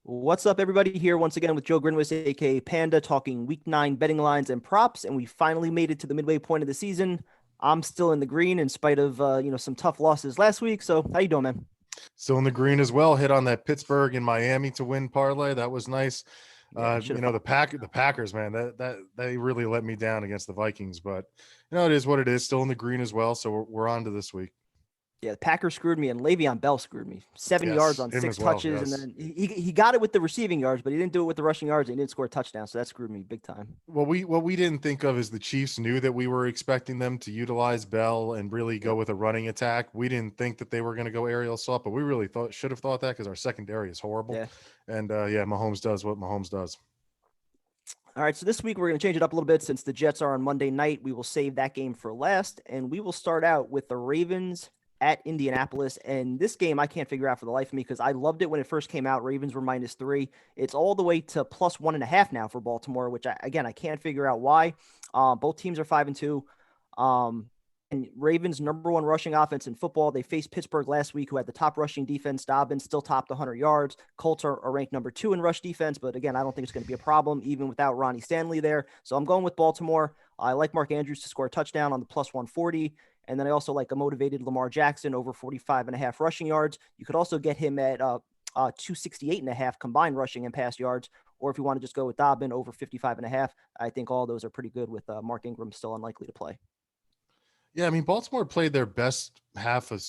What's up, everybody? Here once again with Joe Grinwis, aka Panda, talking Week 9 betting lines and props, and we finally made it to the midway point of the season. I'm still in the green in spite of some tough losses last week. So how you doing, man? Still in the green as well. Hit on that Pittsburgh and Miami to win parlay. That was nice. Yeah, should have followed The Packers, man, that they really let me down against the Vikings, but it is what it is. Still in the green as well. So we're on to this week. Yeah, the Packers screwed me, and Le'Veon Bell screwed me. 7 yards Yes, on him six as well. touches, and Yes. then he got it with the receiving yards, but he didn't do it with the rushing yards. And he didn't score a touchdown, so that screwed me big time. What we didn't think of is the Chiefs knew that we were expecting them to utilize Bell and really go Yep. with a running attack. We didn't think that they were going to go aerial assault, but we really should have thought that because our secondary is horrible. Yeah. And Mahomes does what Mahomes does. All right, so this week we're going to change it up a little bit since the Jets are on Monday night. We will save that game for last, and we will start out with the Ravens at Indianapolis. And this game I can't figure out for the life of me because I loved it when it first came out. Ravens were -3. It's all the way to +1.5 now for Baltimore, which I can't figure out why. Both teams are 5-2. And Ravens number one rushing offense in football. They faced Pittsburgh last week, who had the top rushing defense. Dobbins still topped 100 yards. Colts are ranked number 2 in rush defense, but again, I don't think it's going to be a problem even without Ronnie Stanley there. So I'm going with Baltimore. I like Mark Andrews to score a touchdown on the +140. And then I also like a motivated Lamar Jackson over 45.5 rushing yards. You could also get him at 268.5 combined rushing and pass yards. Or if you want to just go with Dobbin over 55.5, I think all those are pretty good with Mark Ingram still unlikely to play. Yeah, I mean, Baltimore played their best half of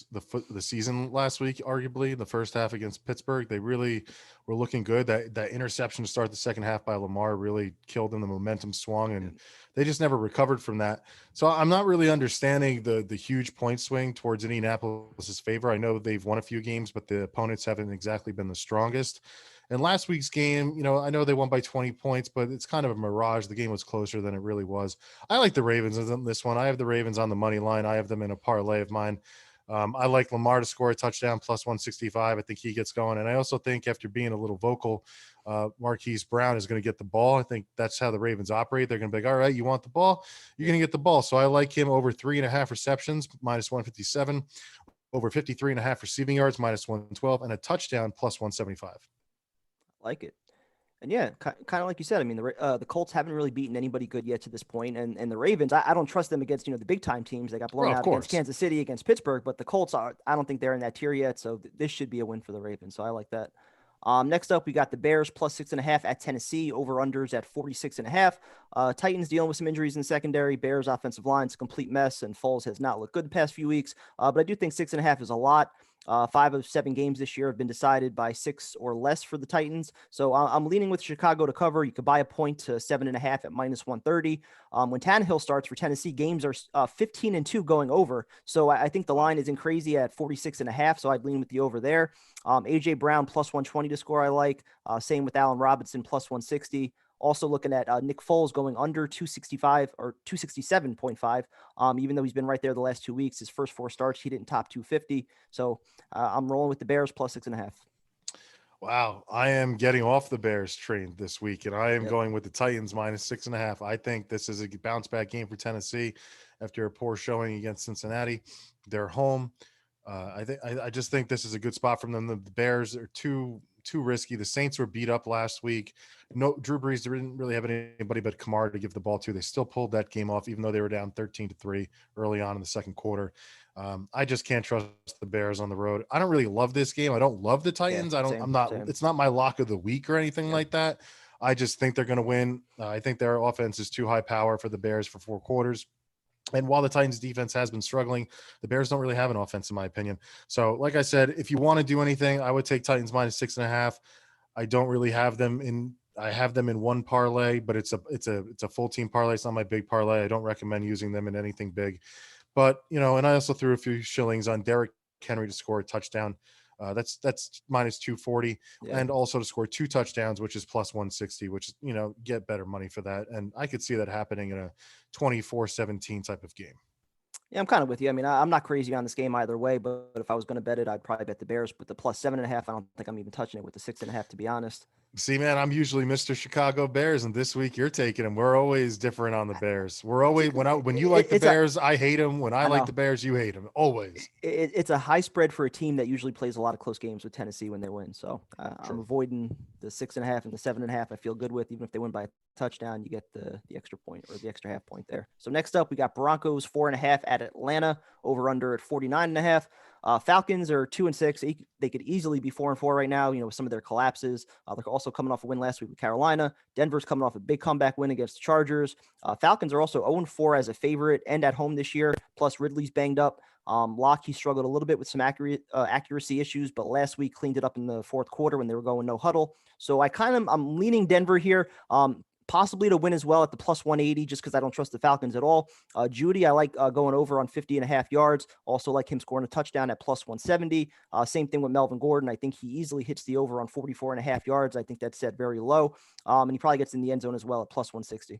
the season last week, arguably the first half against Pittsburgh. They really were looking good. That interception to start the second half by Lamar really killed them. The momentum swung, and they just never recovered from that. So I'm not really understanding the huge point swing towards Indianapolis's favor. I know they've won a few games, but the opponents haven't exactly been the strongest. And last week's game, I know they won by 20 points, but it's kind of a mirage. The game was closer than it really was. I like the Ravens in this one. I have the Ravens on the money line. I have them in a parlay of mine. I like Lamar to score a touchdown +165. I think he gets going. And I also think after being a little vocal, Marquise Brown is going to get the ball. I think that's how the Ravens operate. They're going to be like, all right, you want the ball? You're going to get the ball. So I like him over 3.5 receptions, -157, over 53.5 receiving yards, -112, and a touchdown +175. Like it. And yeah, kind of like you said, I mean, the Colts haven't really beaten anybody good yet to this point, and the Ravens, I don't trust them against the big time teams. They got blown Well, of out against course. Kansas City, against Pittsburgh, but the Colts I don't think they're in that tier yet, so this should be a win for the Ravens. So I like that. Next up, we got the Bears +6.5 at Tennessee. Over-unders at 46.5. Titans dealing with some injuries in the secondary. Bears offensive line's a complete mess, and Foles has not looked good the past few weeks. But I do think 6.5 is a lot. 5 of 7 games this year have been decided by 6 or less for the Titans. So I'm leaning with Chicago to cover. You could buy a point to 7.5 at -130. When Tannehill starts for Tennessee, games are 15-2 going over. So I think the line isn't crazy at 46.5. So I'd lean with the over there. AJ Brown +120 to score. I like. Same with Allen Robinson +160. Also looking at Nick Foles going under 265 or 267.5. Even though he's been right there the last 2 weeks, his first 4 starts, he didn't top 250. So I'm rolling with the Bears +6.5. Wow, I am getting off the Bears train this week, and I am Yep. going with the Titans -6.5. I think this is a bounce back game for Tennessee after a poor showing against Cincinnati. They're home. I just think this is a good spot from them. The Bears are too risky. The Saints were beat up last week. No, Drew Brees didn't really have anybody but Kamara to give the ball to. They still pulled that game off, even though they were down 13-3 early on in the second quarter. I just can't trust the Bears on the road. I don't really love this game. I don't love the Yeah. Titans. Same. Same. It's not my lock of the week or anything Yeah. like that. I just think they're going to win. I think their offense is too high power for the Bears for 4 quarters. And while the Titans defense has been struggling, the Bears don't really have an offense, in my opinion. So, like I said, if you want to do anything, I would take Titans -6.5. I don't really have them in. I have them in one parlay, but it's a full team parlay. It's not my big parlay. I don't recommend using them in anything big. But and I also threw a few shillings on Derrick Henry to score a touchdown. That's -240, Yeah. and also to score 2 touchdowns, which is +160, which is get better money for that. And I could see that happening in a 24-17 type of game. Yeah, I'm kind of with you. I mean, I'm not crazy on this game either way, but if I was going to bet it, I'd probably bet the Bears. But the +7.5, I don't think I'm even touching it with the 6.5, to be honest. See, man, I'm usually Mr. Chicago Bears, and this week you're taking them. We're always different on the Bears. We're always when you like the It's a Bears, I hate them. When I I like know the Bears, you hate them. Always. it's a high spread for a team that usually plays a lot of close games with Tennessee when they win. So I'm True. avoiding the 6.5 and the 7.5. I feel good with, even if they win by a touchdown, you get the extra point or the extra half point there. So next up, we got Broncos 4.5 at Atlanta, over under at 49.5. Falcons are 2-6. They could easily be 4-4 right now, with some of their collapses. They're also coming off a win last week with Carolina. Denver's coming off a big comeback win against the Chargers. Falcons are also 0-4 as a favorite and at home this year. Plus Ridley's banged up. Locke, he struggled a little bit with some accuracy issues, but last week cleaned it up in the fourth quarter when they were going no huddle. So I'm leaning Denver here. Possibly to win as well at the plus 180, just because I don't trust the Falcons at all. Judy, I like going over on 50.5 yards. Also like him scoring a touchdown at plus 170. Same thing with Melvin Gordon. I think he easily hits the over on 44.5 yards. I think that's set very low. And he probably gets in the end zone as well at plus 160.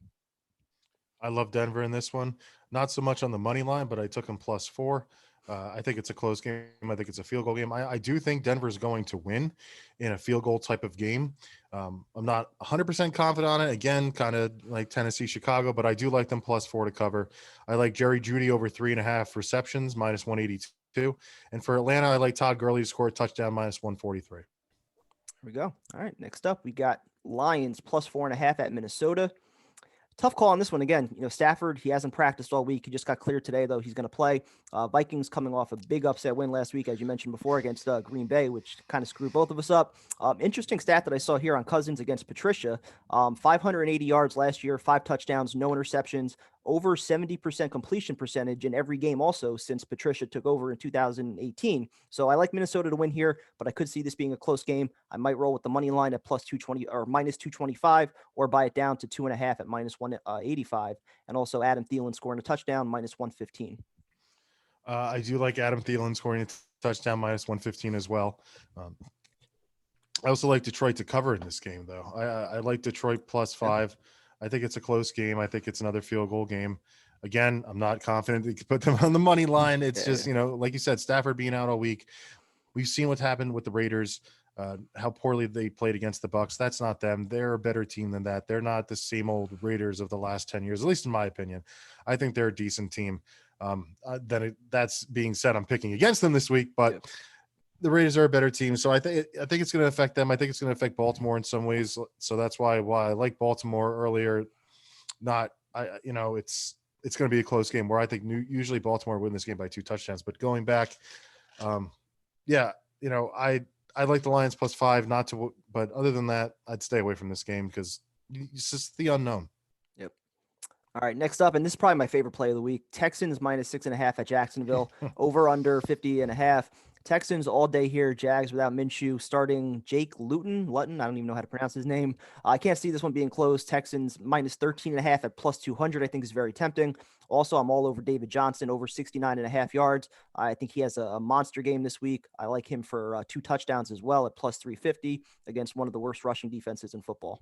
I love Denver in this one. Not so much on the money line, but I took them +4. I think it's a close game. I think it's a field goal game. I do think Denver's going to win in a field goal type of game. I'm not 100% confident on it. Again, kind of like Tennessee, Chicago, but I do like them +4 to cover. I like Jerry Jeudy over 3.5 receptions, -182. And for Atlanta, I like Todd Gurley to score a touchdown, -143. Here we go. All right. Next up, we got Lions plus 4.5 at Minnesota. Tough call on this one again. Stafford, he hasn't practiced all week. He just got cleared today, though. He's going to play. Vikings coming off a big upset win last week, as you mentioned before, against Green Bay, which kind of screwed both of us up. Interesting stat that I saw here on Cousins against Patricia. 580 yards last year, 5 touchdowns, no interceptions, over 70% completion percentage in every game also since Patricia took over in 2018. So I like Minnesota to win here, but I could see this being a close game. I might roll with the money line at plus 220 or minus 225, or buy it down to 2.5 at minus 185. And also Adam Thielen scoring a touchdown, minus 115. I do like Adam Thielen scoring a touchdown, -115 as well. I also like Detroit to cover in this game, though. I like Detroit +5. I think it's a close game. I think it's another field goal game. Again, I'm not confident you could put them on the money line. It's just, like you said, Stafford being out all week. We've seen what's happened with the Raiders, how poorly they played against the Bucs. That's not them. They're a better team than that. They're not the same old Raiders of the last 10 years, at least in my opinion. I think they're a decent team. That's being said, I'm picking against them this week, but the Raiders are a better team. So I think it's going to affect them. I think it's going to affect Baltimore in some ways. So that's why I like Baltimore earlier. It's going to be a close game where I think usually Baltimore win this game by 2 touchdowns, but going back, I like the Lions +5, but other than that, I'd stay away from this game because it's just the unknown. Yep. All right, next up, and this is probably my favorite play of the week, Texans -6.5 at Jacksonville, over under 50.5. Texans all day here. Jags without Minshew, starting Jake Luton. I don't even know how to pronounce his name. I can't see this one being close. Texans -13.5 at +200, I think is very tempting. Also, I'm all over David Johnson, over 69.5 yards. I think he has a monster game this week. I like him for 2 touchdowns as well at +350 against one of the worst rushing defenses in football.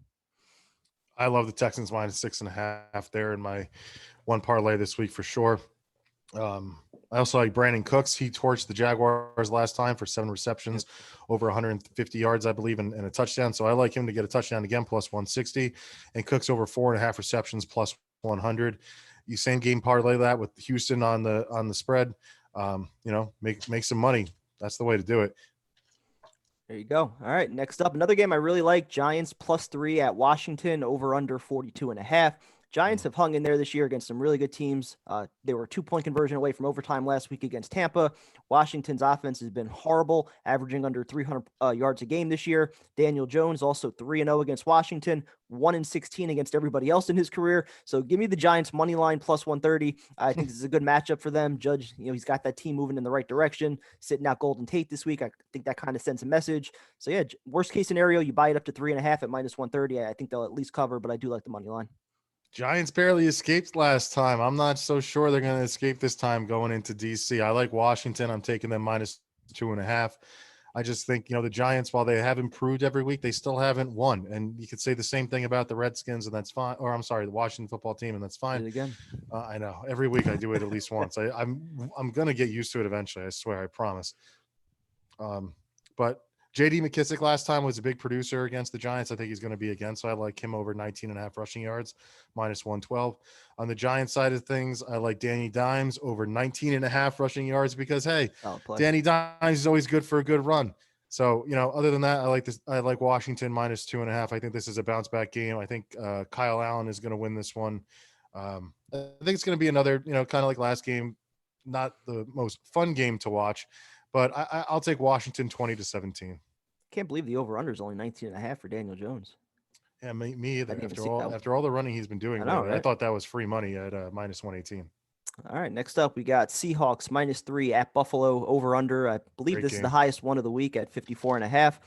I love the Texans -6.5 there in my one parlay this week for sure. I also like Brandon Cooks. He torched the Jaguars last time for 7 receptions, over 150 yards, I believe, and a touchdown. So I like him to get a touchdown again, +160, and Cooks over 4.5 receptions, +100. You same game parlay that with Houston on the spread. Make some money. That's the way to do it. There you go. All right. Next up, another game I really like, Giants +3 at Washington, over under 42.5. Giants have hung in there this year against some really good teams. They were a 2-point conversion away from overtime last week against Tampa. Washington's offense has been horrible, averaging under 300 yards a game this year. Daniel Jones also 3-0 against Washington, 1-16 against everybody else in his career. So give me the Giants money line +130. I think this is a good matchup for them. Judge, he's got that team moving in the right direction, sitting out Golden Tate this week. I think that kind of sends a message. So yeah, worst case scenario, you buy it up to 3.5 at -130. I think they'll at least cover, but I do like the money line. Giants barely escaped last time. I'm not so sure they're going to escape this time going into DC. I like Washington. I'm taking them -2.5. I just think, the Giants, while they have improved every week, they still haven't won. And you could say the same thing about the Redskins, and that's fine. Or I'm sorry, the Washington football team, and that's fine. Again. I know. Every week I do it at least once. I'm going to get used to it eventually. I swear. I promise. But JD McKissick last time was a big producer against the Giants. I think he's going to be again. So I like him over 19.5 rushing yards, minus 112. On the Giants side of things, I like Danny Dimes over 19.5 rushing yards because, hey, Solid play. Danny Dimes is always good for a good run. So, other than that, I like this. I like Washington minus 2.5. I think this is a bounce back game. I think Kyle Allen is going to win this one. I think it's going to be another, kind of like last game, not the most fun game to watch, but I'll take Washington 20-17. Can't believe the over-under is only 19.5 for Daniel Jones. Yeah, me either. I didn't even After see that. after all the running he's been doing I know, lately, I right? thought that was free money at minus 118. All right, next up, we got Seahawks -3 at Buffalo, over-under. I believe Great this is the game. highest one of the week at 54.5.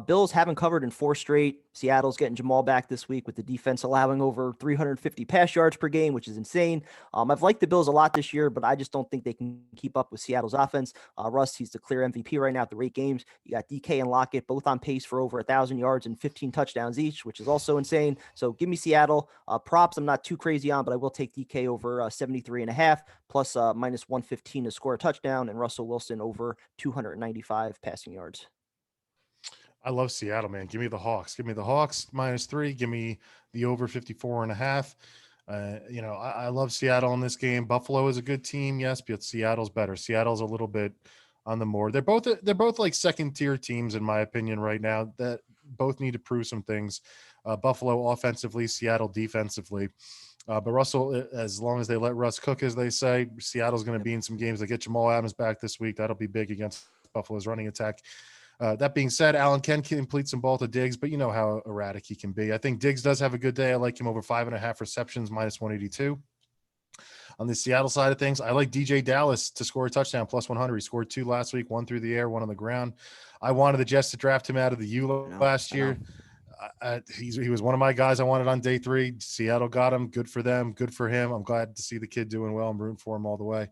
Bills haven't covered in 4 straight. Seattle's getting Jamal back this week with the defense allowing over 350 pass yards per game, which is insane. I've liked the Bills a lot this year, but I just don't think they can keep up with Seattle's offense. Russ, he's the clear MVP right now through 8 games. You got DK and Lockett both on pace for over 1,000 yards and 15 touchdowns each, which is also insane. So give me Seattle. Props I'm not too crazy on, but I will take DK over 73.5 plus minus 115 to score a touchdown, and Russell Wilson over 295 passing yards. I love Seattle, man. Give me the Hawks. Give me the Hawks -3. Give me the over 54.5. I love Seattle in this game. Buffalo is a good team, yes, but Seattle's better. Seattle's a little bit on the more. They're both like second tier teams in my opinion right now that both need to prove some things. Buffalo offensively, Seattle defensively. But Russell, as long as they let Russ cook, as they say, Seattle's going to be in some games. They get Jamal Adams back this week. That'll be big against Buffalo's running attack. That being said, Allen can complete some ball to Diggs, but you know how erratic he can be. I think Diggs does have a good day. I like him over 5.5 receptions, minus 182. On the Seattle side of things, I like DJ Dallas to score a touchdown, plus 100. He scored 2 last week, 1 through the air, 1 on the ground. I wanted the Jets to draft him out of the U last year. He was one of my guys I wanted on day 3. Seattle got him. Good for them. Good for him. I'm glad to see the kid doing well. I'm rooting for him all the way.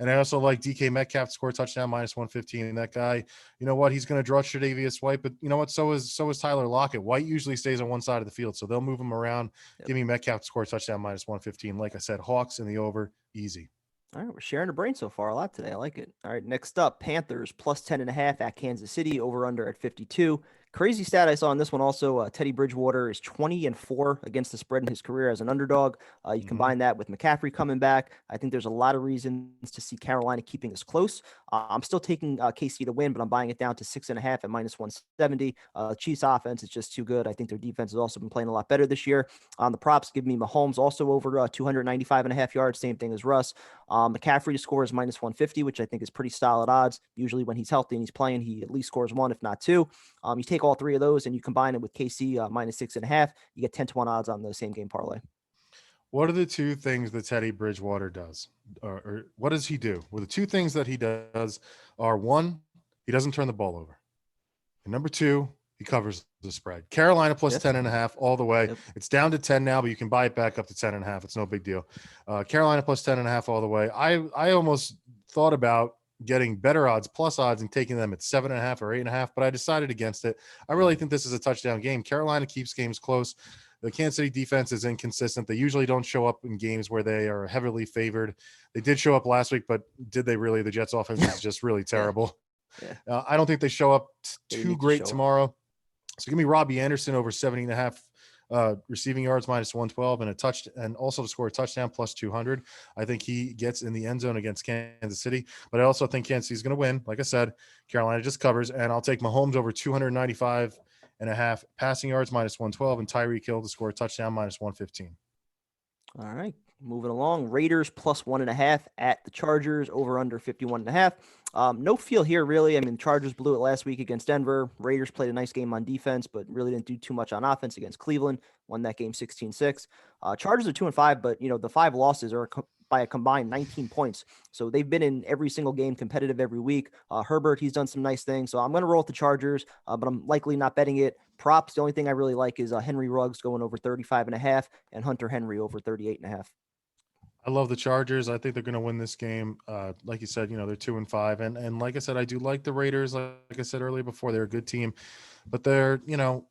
And I also like DK Metcalf to score a touchdown, minus 115. And that guy, you know what? He's going to draw Tre'Davious White, but you know what? So is Tyler Lockett. White usually stays on one side of the field, so they'll move him around. Yep. Give me Metcalf to score a touchdown, minus 115. Like I said, Hawks in the over, easy. All right, we're sharing the brain so far a lot today. I like it. All right, next up, Panthers plus 10.5 at Kansas City, over under at 52. Crazy stat I saw on this one also, Teddy Bridgewater is 20-4 against the spread in his career as an underdog. You combine that with McCaffrey coming back. I think there's a lot of reasons to see Carolina keeping this close. I'm still taking KC to win, but I'm buying it down to 6.5 at minus 170. Chiefs offense is just too good. I think their defense has also been playing a lot better this year. On the props, give me Mahomes also over 295.5 yards, same thing as Russ. McCaffrey to score is minus 150, which I think is pretty solid odds. Usually when he's healthy and he's playing, he at least scores 1, if not 2. You take all 3 of those and you combine it with KC minus 6.5, you get 10-1 odds on the same game parlay. What are the 2 things that Teddy Bridgewater does? Or what does he do? Well, the 2 things that he does are, 1, he doesn't turn the ball over. And number 2, he covers the spread. Carolina plus 10.5 all the way. Yep. It's down to 10 now, but you can buy it back up to 10.5. It's no big deal. Carolina plus 10.5 all the way. I almost thought about getting better odds, plus odds, and taking them at 7.5 or 8.5, but I decided against it. I really think this is a touchdown game. Carolina keeps games close. The Kansas City defense is inconsistent. They usually don't show up in games where they are heavily favored. They did show up last week, but did they really? The Jets offense is just really terrible. Yeah. I don't think they show up too great tomorrow. So give me Robbie Anderson over 70.5 receiving yards, minus 112, and also to score a touchdown, plus 200. I think he gets in the end zone against Kansas City, but I also think Kansas City's going to win. Like I said, Carolina just covers, and I'll take Mahomes over 295.5 passing yards, minus 112, and Tyreek Hill to score a touchdown, minus 115. All right, moving along. Raiders plus 1.5 at the Chargers, over under 51.5. No feel here, really. I mean, the Chargers blew it last week against Denver. Raiders played a nice game on defense, but really didn't do too much on offense against Cleveland. Won that game 16-6. Chargers are 2-5, but the 5 losses are by a combined 19 points. So they've been in every single game, competitive every week. Herbert, he's done some nice things. So I'm going to roll with the Chargers, but I'm likely not betting it. Props, the only thing I really like is Henry Ruggs going over 35.5 and Hunter Henry over 38.5. I love the Chargers. I think they're going to win this game. Like you said, they're 2-5. And like I said, I do like the Raiders. Like I said earlier before, they're a good team. But they're,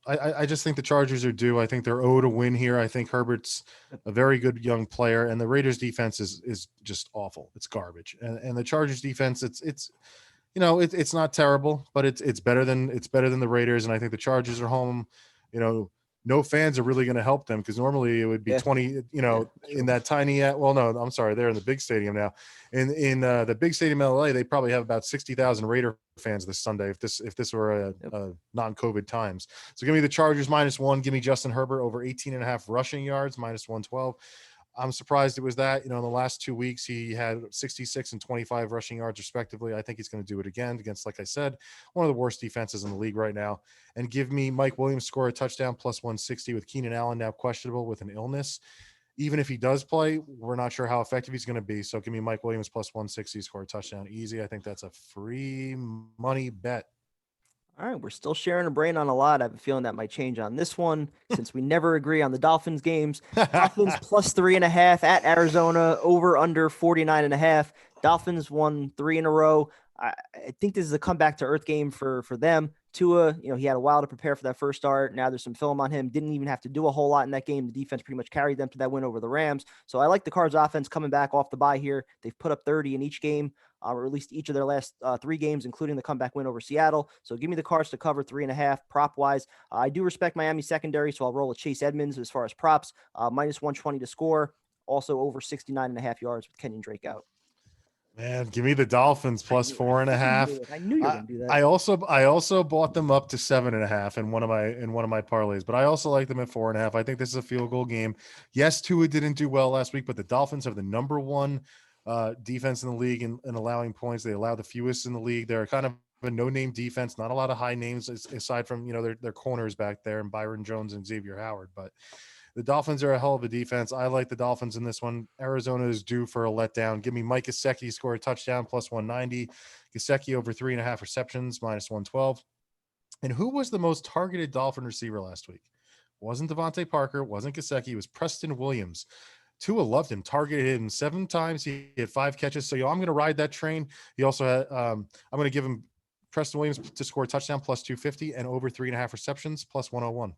I just think the Chargers are due. I think they're owed a win here. I think Herbert's a very good young player. And the Raiders defense is just awful. It's garbage. And the Chargers defense, it's it's not terrible, but it's better than the Raiders. And I think the Chargers are home. No fans are really going to help them because normally it would be 20, in that tiny. Well, no, I'm sorry, they're in the big stadium now. In the big stadium in LA, they probably have about 60,000 Raider fans this Sunday if this were a non-COVID times. So give me the Chargers -1. Give me Justin Herbert over 18.5 rushing yards -112. I'm surprised it was that. In the last 2 weeks, he had 66 and 25 rushing yards respectively. I think he's going to do it again against, like I said, one of the worst defenses in the league right now. And give me Mike Williams score a touchdown +160 with Keenan Allen now questionable with an illness. Even if he does play, we're not sure how effective he's going to be. So give me Mike Williams +160 score a touchdown easy. I think that's a free money bet. All right, we're still sharing a brain on a lot. I have a feeling that might change on this one since we never agree on the Dolphins games. Dolphins +3.5 at Arizona, over under 49.5. Dolphins won 3 in a row. I think this is a comeback to earth game for them. Tua, he had a while to prepare for that first start. Now there's some film on him. Didn't even have to do a whole lot in that game. The defense pretty much carried them to that win over the Rams. So I like the Cards offense coming back off the bye here. They've put up 30 in each game, or at least each of their last 3 games, including the comeback win over Seattle. So give me the Cards to cover 3.5 prop wise. I do respect Miami secondary, so I'll roll with Chase Edmonds as far as props. -120 to score. Also over 69.5 yards with Kenyon Drake out. Man, give me the Dolphins +4.5. I knew you were going to do that. I also bought them up to 7.5 in one of my parlays, but I also like them at 4.5. I think this is a field goal game. Yes, Tua didn't do well last week, but the Dolphins have the number 1 defense in the league in allowing points. They allow the fewest in the league. They're kind of a no-name defense, not a lot of high names aside from their corners back there and Byron Jones and Xavier Howard, but the Dolphins are a hell of a defense. I like the Dolphins in this one. Arizona is due for a letdown. Give me Mike Gesicki score a touchdown +190. Gesicki over 3.5 receptions -112. And who was the most targeted Dolphin receiver last week? Wasn't Devontae Parker, wasn't Gesicki, it was Preston Williams. Tua loved him, targeted him 7 times. He had 5 catches. So I'm going to ride that train. He also had I'm going to give him Preston Williams to score a touchdown +250 and over 3.5 receptions +101.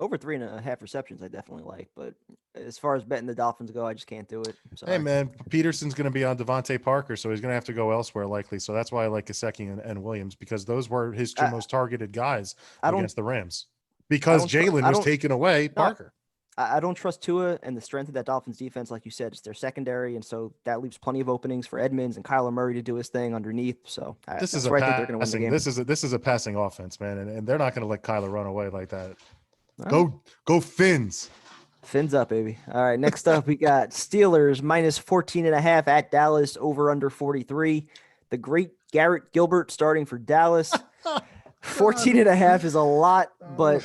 Over 3.5 receptions, I definitely like. But as far as betting the Dolphins go, I just can't do it. Hey, man, Peterson's going to be on Devontae Parker, so he's going to have to go elsewhere likely. So that's why I like Gesicki and Williams, because those were his 2 most targeted guys against the Rams. Because Jalen was taken away, Parker. I don't trust Tua and the strength of that Dolphins defense. Like you said, it's their secondary. And so that leaves plenty of openings for Edmonds and Kyler Murray to do his thing underneath. So this is a passing offense, man. And they're not going to let Kyler run away like that. Go Fins. Fins up, baby. All right. Next up, we got Steelers -14.5 at Dallas, over under 43. The great Garrett Gilbert starting for Dallas. 14.5 is a lot, but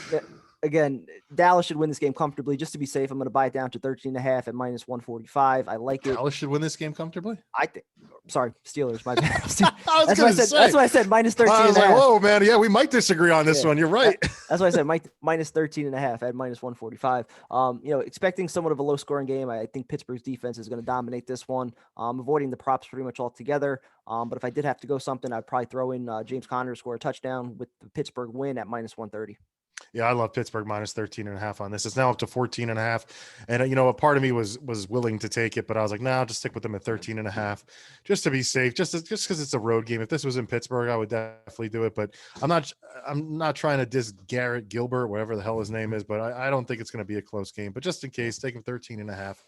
again, Dallas should win this game comfortably. Just to be safe, I'm going to buy it down to 13.5 at -145. I like it. Dallas should win this game comfortably? I think. Sorry, Steelers. My bad. That's what I said. -13.5. I was like, whoa, man. Yeah, we might disagree on this one. You're right. That's why I said -13.5 at -145. Expecting somewhat of a low scoring game. I think Pittsburgh's defense is going to dominate this one. Avoiding the props pretty much altogether. But if I did have to go something, I'd probably throw in James Conner score a touchdown with the Pittsburgh win at -130. Yeah, I love Pittsburgh -13.5 on this. It's now up to 14.5. And, a part of me was willing to take it, but I was like, no, I'll just stick with them at 13.5 just to be safe, just because it's a road game. If this was in Pittsburgh, I would definitely do it. But I'm not trying to diss Garrett Gilbert, whatever the hell his name is, but I don't think it's going to be a close game. But just in case, take him 13.5.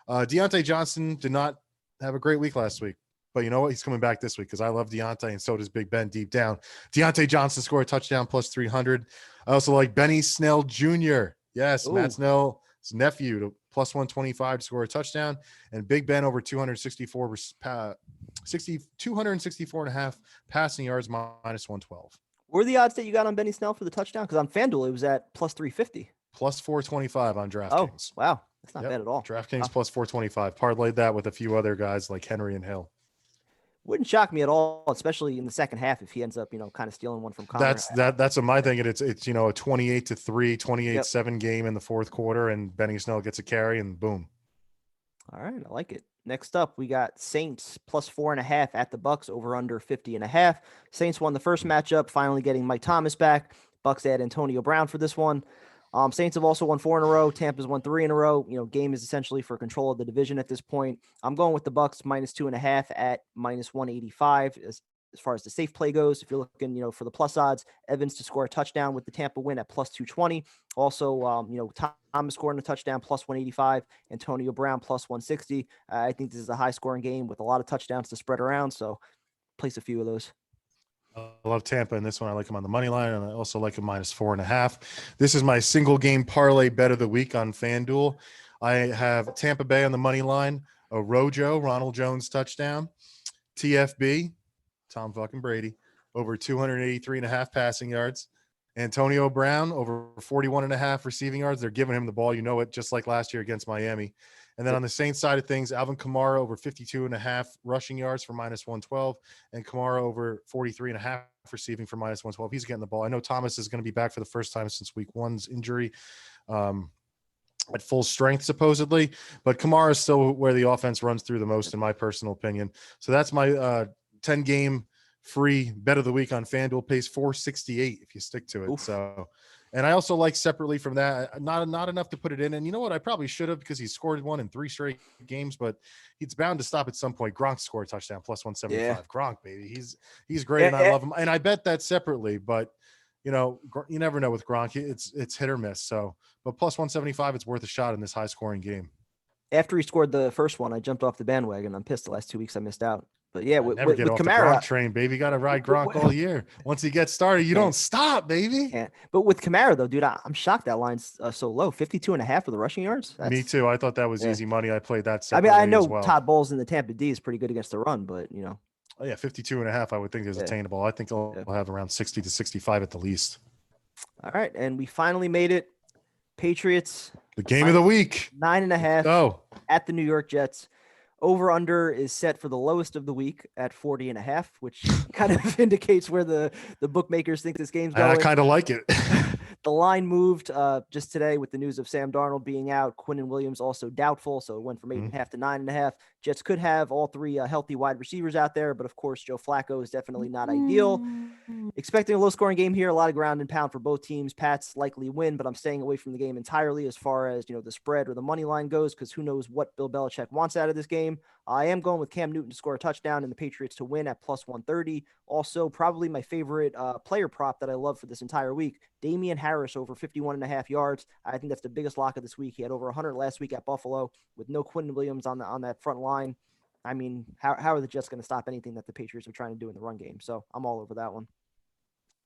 Deontay Johnson did not have a great week last week. But you know what? He's coming back this week because I love Deontay, and so does Big Ben deep down. Deontay Johnson scored a touchdown +300. I also like Benny Snell Jr. Yes, Ooh. Matt Snell's nephew to +125 to score a touchdown. And Big Ben over 264.5 passing yards -112. What are the odds that you got on Benny Snell for the touchdown? Because on FanDuel, it was at +350. +425 on DraftKings. Oh, wow. That's not bad at all. DraftKings +425. Parlayed that with a few other guys like Henry and Hill. Wouldn't shock me at all, especially in the second half if he ends up, kind of stealing one from Connor. That's what my thinking. It's a 28-3, 28-7 game in the fourth quarter, and Benny Snell gets a carry, and boom. All right, I like it. Next up, we got Saints +4.5 at the Bucks, over under 50.5. Saints won the first matchup, finally getting Mike Thomas back. Bucks add Antonio Brown for this one. Saints have also won 4 in a row. Tampa's won 3 in a row. Game is essentially for control of the division at this point. I'm going with the Bucks -2.5 at -185. as far as the safe play goes. If you're looking, for the plus odds, Evans to score a touchdown with the Tampa win at plus 220. Also, Thomas scoring a touchdown plus 185, Antonio Brown plus 160. I think this is a high scoring game with a lot of touchdowns to spread around. So place a few of those. I love Tampa in this one. I like them on the money line, and I also like them -4.5. This is my single game parlay bet of the week on FanDuel. I have Tampa Bay on the money line, a Rojo, Ronald Jones touchdown, TFB, Tom fucking Brady, over 283.5 passing yards, Antonio Brown over 41.5 receiving yards. They're giving him the ball. You know it, just like last year against Miami. And then on the Saints side of things, Alvin Kamara over 52.5 rushing yards for -112, and Kamara over 43.5 receiving for -112. He's getting the ball. I know Thomas is going to be back for the first time since week 1's injury, at full strength supposedly, but Kamara is still where the offense runs through the most, in my personal opinion. So that's my 10-game free bet of the week on FanDuel. Pays $4.68 if you stick to it. Oof. So, and I also like separately from that, not enough to put it in. And you know what? I probably should have, because he scored one in 3 straight games, but he's bound to stop at some point. Gronk scored a touchdown plus 175. Yeah. Gronk, baby. He's great. And I love him. And I bet that separately, but you never know with Gronk. It's hit or miss. So, but plus 175, it's worth a shot in this high scoring game. After he scored the first one, I jumped off the bandwagon. I'm pissed the last 2 weeks I missed out. But yeah, with never get off Kamara, the Gronk train, baby. Got to ride Gronk all year. Once he gets started, you don't stop, baby. Yeah. But with Kamara, though, dude, I'm shocked that line's so low. 52.5 for the rushing yards. Me too. I thought that was easy money. I played that I separately mean, I know as well. Todd Bowles in the Tampa D is pretty good against the run, but Oh, yeah, 52.5 I would think is attainable. I think I'll have around 60 to 65 at the least. All right, and we finally made it. Patriots. The game of the week. 9.5. Oh, at the New York Jets. Over under is set for the lowest of the week at 40.5, which kind of indicates where the bookmakers think this game's going. I kind of like it. The line moved just today with the news of Sam Darnold being out. Quinnen Williams also doubtful, so it went from 8.5 to 9.5. Jets could have all 3 healthy wide receivers out there, but of course, Joe Flacco is definitely not ideal. Expecting a low-scoring game here, a lot of ground and pound for both teams. Pats likely win, but I'm staying away from the game entirely as far as the spread or the money line goes, because who knows what Bill Belichick wants out of this game. I am going with Cam Newton to score a touchdown and the Patriots to win at plus 130. Also, probably my favorite player prop that I love for this entire week, Damian Harris over 51.5 yards. I think that's the biggest lock of this week. He had over 100 last week at Buffalo with no Quinnen Williams on that front line. I mean, how are the Jets going to stop anything that the Patriots are trying to do in the run game? So I'm all over that one.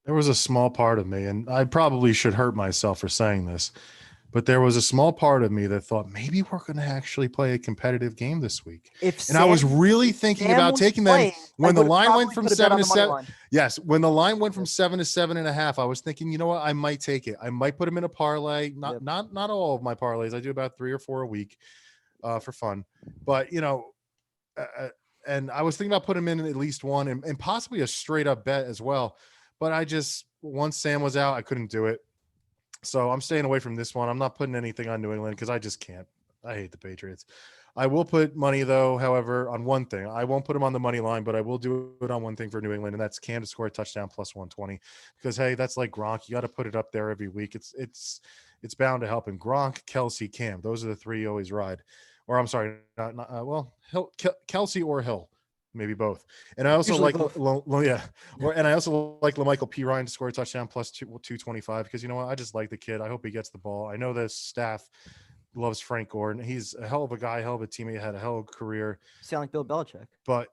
There was a small part of me, and I probably should hurt myself for saying this, but there was a small part of me that thought maybe we're going to actually play a competitive game this week. I was really thinking about taking them when the line went from 7 to 7. Yes, when the line went from 7 to 7.5, I was thinking, you know what, I might take it. I might put them in a parlay. Not all of my parlays. I do about 3 or 4 a week for fun, but and I was thinking about putting them in at least one and possibly a straight up bet as well. But once Sam was out, I couldn't do it. So I'm staying away from this one. I'm not putting anything on New England because I just can't. I hate the Patriots. I will put money, though, however, on one thing. I won't put them on the money line, but I will do it on one thing for New England, and that's Cam to score a touchdown plus 120. Because, hey, that's like Gronk. You got to put it up there every week. It's bound to help. And Gronk, Kelsey, Cam. Those are the 3 you always ride. Or I'm sorry, Kelsey or Hill. Maybe both. And I also and I also like LaMichael P. Ryan to score a touchdown plus 225 because you know what? I just like the kid. I hope he gets the ball. I know the staff loves Frank Gordon. He's a hell of a guy, hell of a teammate, had a hell of a career. Sound like Bill Belichick. But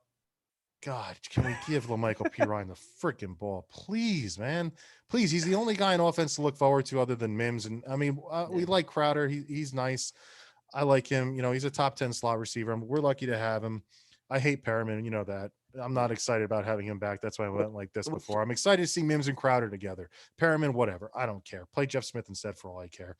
God, can we give LaMichael P. Ryan the freaking ball? Please, man. Please. He's the only guy in offense to look forward to other than Mims. And I mean, we like Crowder. He's nice. I like him. He's a top 10 slot receiver. We're lucky to have him. I hate Perriman, you know that. I'm not excited about having him back. That's why I went like this before. I'm excited to see Mims and Crowder together. Perriman, whatever. I don't care. Play Jeff Smith instead for all I care.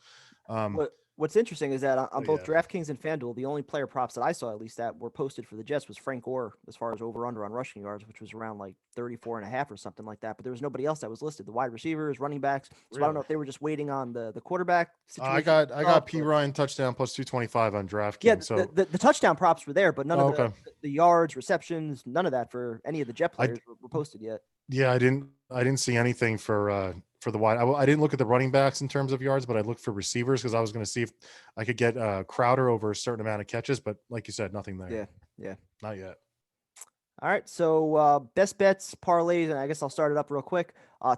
What's interesting is that on both DraftKings and FanDuel, the only player props that I saw, at least that were posted for the Jets, was Frank Gore as far as over-under on rushing yards, which was around like 34.5 or something like that. But there was nobody else that was listed. The wide receivers, running backs. So I don't know if they were just waiting on the quarterback situation. I got P. Ryan touchdown plus 225 on DraftKings. Yeah, so the touchdown props were there, but none of the yards, receptions, none of that for any of the Jet players were posted yet. Yeah, I didn't see anything for the wide. I didn't look at the running backs in terms of yards, but I looked for receivers because I was going to see if I could get Crowder over a certain amount of catches. But like you said, nothing there. Yeah. Not yet. All right, so best bets, parlays, and I guess I'll start it up real quick.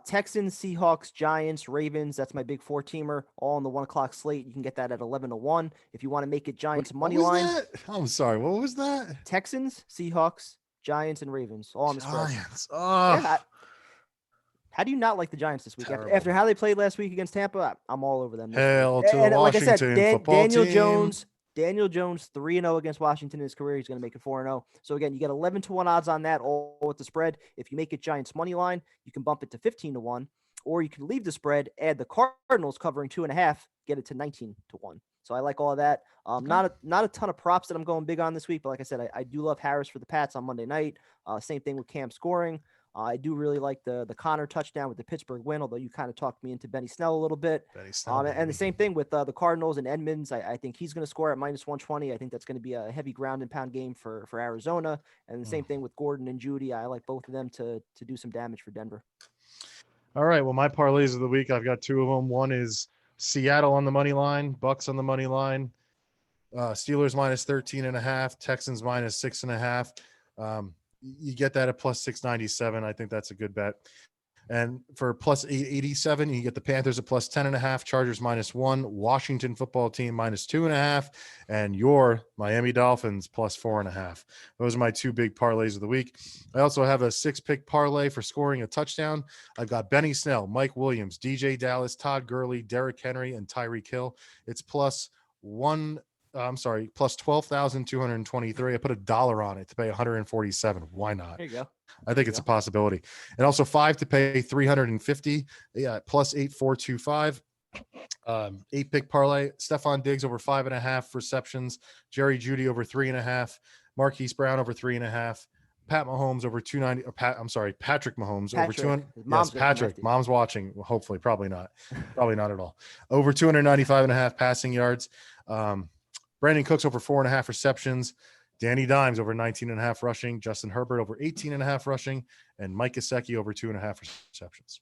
Texans, Seahawks, Giants, Ravens. That's my big 4-teamer, all on the 1 o'clock slate. You can get that at 11-1. If you want to make it Giants What money was line, that? I'm sorry. What was that? Texans, Seahawks, Giants, and Ravens, all on the spread. Giants. Oh, Yeah. How do you not like the Giants this week? terrible. After how they played last week against Tampa, I'm all over them. Hail This week. to the And like I said, Washington football team. Daniel Jones, 3-0 against Washington in his career. He's going to make it 4-0. So again, you get 11-1 odds on that, all with the spread. If you make it Giants money line, you can bump it to 15-1, or you can leave the spread, add the Cardinals covering 2.5, get it to 19-1. So I like all of that. Okay. Not a ton of props that I'm going big on this week, but like I said, I do love Harris for the Pats on Monday night. Same thing with Cam scoring. I do really like the Connor touchdown with the Pittsburgh win, although you kind of talked me into Benny Snell a little bit. Benny Snell, and the same thing with the Cardinals and Edmonds. I think he's going to score at -120. I think that's going to be a heavy ground and pound game for Arizona. And the same thing with Gordon and Judy. I like both of them to do some damage for Denver. All right. Well, my parlays of the week, I've got two of them. One is Seattle on the money line, Bucks on the money line, Steelers -13.5, Texans -6.5. You get that at +697. I think that's a good bet. And for +887, you get the Panthers at +10.5, Chargers -1, Washington football team -2.5, and your Miami Dolphins +4.5. Those are my two big parlays of the week. I also have a 6-pick parlay for scoring a touchdown. I've got Benny Snell, Mike Williams, DJ Dallas, Todd Gurley, Derrick Henry, and Tyreek Hill. It's plus 12,223. I put $1 on it to pay 147. Why not? There you go. I think it's a possibility. And also 5 to pay 350. Yeah, plus 8,425. 8-pick parlay. Stephon Diggs over 5.5 receptions. Jerry Jeudy over 3.5. Marquise Brown over 3.5. Pat Mahomes over 290. Patrick Mahomes over 200. Yes, Patrick. Mom's watching. Well, hopefully, probably not. Probably not at all. Over 295.5 passing yards. Brandon Cooks over 4.5 receptions. Danny Dimes over 19.5 rushing. Justin Herbert over 18.5 rushing. And Mike Gesicki over 2.5 receptions.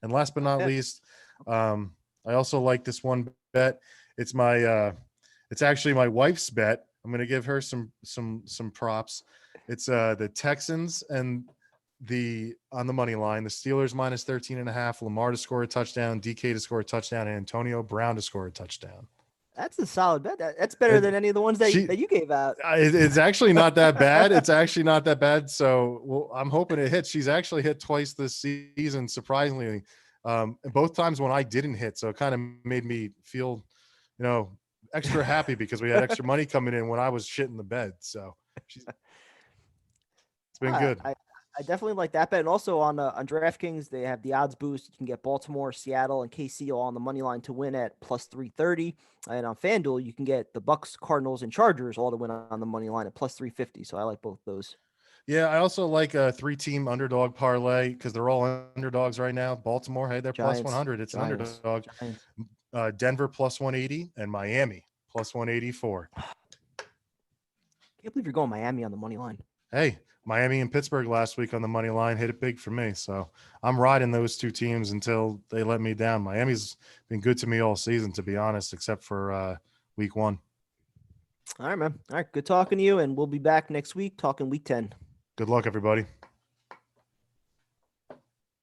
And last but not least, I also like this one bet. It's it's actually my wife's bet. I'm going to give her some props. It's the Texans and on the money line, the Steelers -13.5, Lamar to score a touchdown, DK to score a touchdown, and Antonio Brown to score a touchdown. That's a solid bet. That's better than any of the ones that you gave out. It's actually not that bad. It's actually not that bad. So I'm hoping it hits. She's actually hit twice this season, surprisingly. Both times when I didn't hit. So it kind of made me feel, extra happy because we had extra money coming in when I was shitting the bed. So it's been good. I definitely like that bet. And also on DraftKings, they have the odds boost. You can get Baltimore, Seattle, and KC all on the money line to win at +330. And on FanDuel, you can get the Bucks, Cardinals, and Chargers all to win on the money line at +350. So I like both those. Yeah, I also like a 3-team underdog parlay because they're all underdogs right now. Baltimore, hey, they're Giants, +100. It's Giants, an underdog. Denver +180 and Miami +184. Can't believe you're going Miami on the money line. Hey, Miami and Pittsburgh last week on the money line hit it big for me. So I'm riding those two teams until they let me down. Miami's been good to me all season, to be honest, except for week 1. All right, man. All right. Good talking to you. And we'll be back next week talking week 10. Good luck, everybody.